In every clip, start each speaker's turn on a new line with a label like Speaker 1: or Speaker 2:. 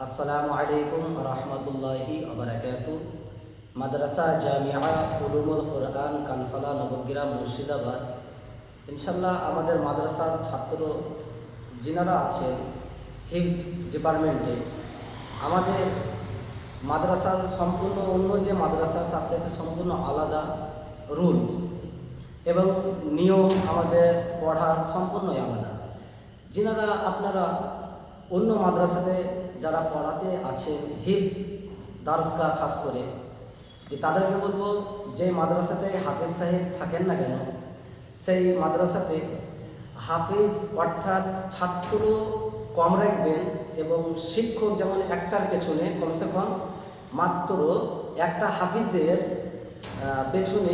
Speaker 1: আসসালামু আলাইকুম রহমতুল্লাহি ওবারাকাতু। মাদ্রাসা জামিয়া উলুমুল কোরআন কানফলা নবগ্রাম মুর্শিদাবাদ। ইনশাল্লাহ আমাদের মাদ্রাসার ছাত্র যিনারা আছেন হিফজ ডিপার্টমেন্টে, আমাদের মাদ্রাসার সম্পূর্ণ অন্য যে মাদ্রাসা তার চাইতে সম্পূর্ণ আলাদা রুলস এবং নিয়ম, আমাদের পড়ার সম্পূর্ণই আলাদা। যিনারা আপনারা অন্য মাদ্রাসাতে যারা পড়াতে আছেন হিফজ দার্সগা খাস করে, যে তাদেরকে বলবো যে মাদ্রাসাতে হাফেজ সাহেব থাকেন না কেন, সেই মাদ্রাসাতে হাফেজ অর্থাৎ ছাত্র কম রাখবেন এবং শিক্ষক যেমন একটার পেছনে কমসে কম মাত্র একটা হাফিজের পেছনে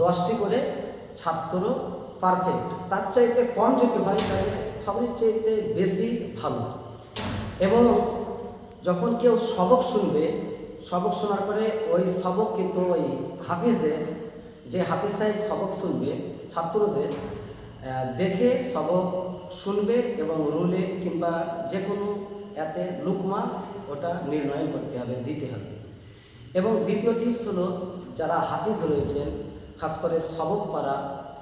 Speaker 1: 10টি করে ছাত্র পারফেক্ট, তার চাইতে কম যদি হয় তাহলে সবচেয়ে চাইতে বেশি ভালো। এবং যখন কেউ সবক শুনবে, সবক শোনার পরে ওই সবক কিন্তু ওই হাফিজের, যে হাফিজ সাহেব সবক শুনবে ছাত্রদের দেখে সবক শুনবে এবং রুলে কিংবা যে কোনো এতে লুকমা ওটা নির্ণয় করতে হবে, দিতে হবে। এবং দ্বিতীয় টিপস হলো, যারা হাফিজ রয়েছেন খাস করে সবক পারা,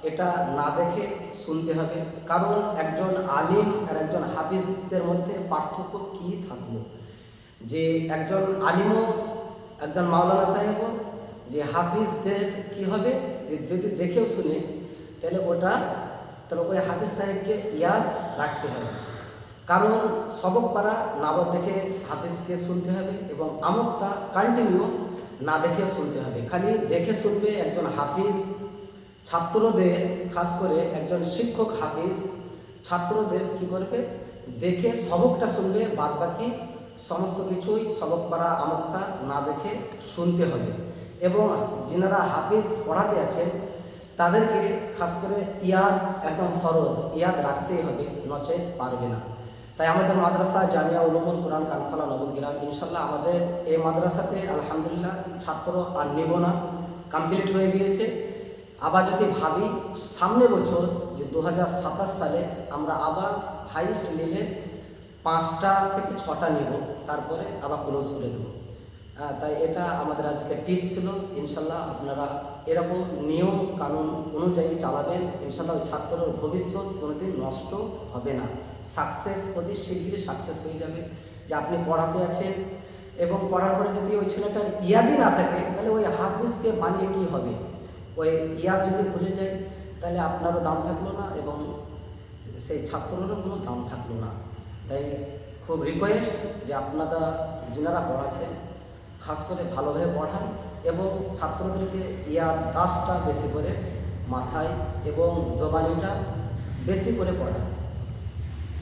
Speaker 1: এটা না দেখে শুনতে হবে। কারণ একজন আলিম আর একজন হাফিজদের মধ্যে পার্থক্য কী থাকলো, যে একজন আলিমও একজন মাওলানা সাহেবও, যে হাফিজদের কি হবে যে যদি দেখেও শুনে তাহলে ওই হাফিজ সাহেবকে ইয়াদ রাখতে হবে। কারণ সবক পারা না দেখে হাফিজকে শুনতে হবে এবং আমকটা কন্টিনিউ না দেখে শুনতে হবে। খালি দেখে শুনবে একজন হাফিজ, ছাত্রদের খাস করে একজন শিক্ষক হাফিজ ছাত্রদের কি করবে, দেখে সবকটা শুনবে, বাদ বাকি সমস্ত কিছুই সবক পারা আমকটা না দেখে শুনতে হবে। এবং যিনারা হাফিজ পড়াতে আছেন তাদেরকে খাস করে ইয়াদ একদম ফরজ, ইয়াদ রাখতেই হবে, নচেত পারবে না। তাই আমাদের মাদ্রাসা জামিয়া উলুমুল কোরআন কানফলা নবগ্রাম, ইনশাল্লাহ আমাদের এই মাদ্রাসাতে আলহামদুলিল্লাহ ছাত্র আর নেব না, কমপ্লিট হয়ে গিয়েছে। আবার যদি ভাবি সামনে বছর যে 2027 সালে আমরা আবার হাইস্ট নিলে 5টা থেকে 6টা নেব, তারপরে আবার ক্লোজ করে দেবো। তাই এটা আমাদের আজকে টিপস ছিল। ইনশাল্লাহ আপনারা এরকম নিয়ম কানুন অনুযায়ী চালাবেন, ইনশাল্লাহ ওই ছাত্রের ভবিষ্যৎ কোনোদিন নষ্ট হবে না, সাকসেস অতি শীঘ্রই সাকসেস হয়ে যাবে। যে আপনি পড়াতে আছেন এবং পড়ার পরে যদি ওই ছেলেটার ইয়াদই না থাকে তাহলে ওই হাফিজকে বানিয়ে কি হবে, ওই ইয়াদ যদি ভুলে যায় তাহলে আপনারও দাম থাকলো না এবং সেই ছাত্রেরও কোনো দাম থাকলো না। তাই খুব রিকোয়েস্ট যে আপনারা যিনারা পড়াচ্ছেন খাস করে ভালোভাবে পড়ান এবং ছাত্রদেরকে ইয়াদ দাসটা বেশি করে মাথায় এবং জবানিটা বেশি করে পড়ান।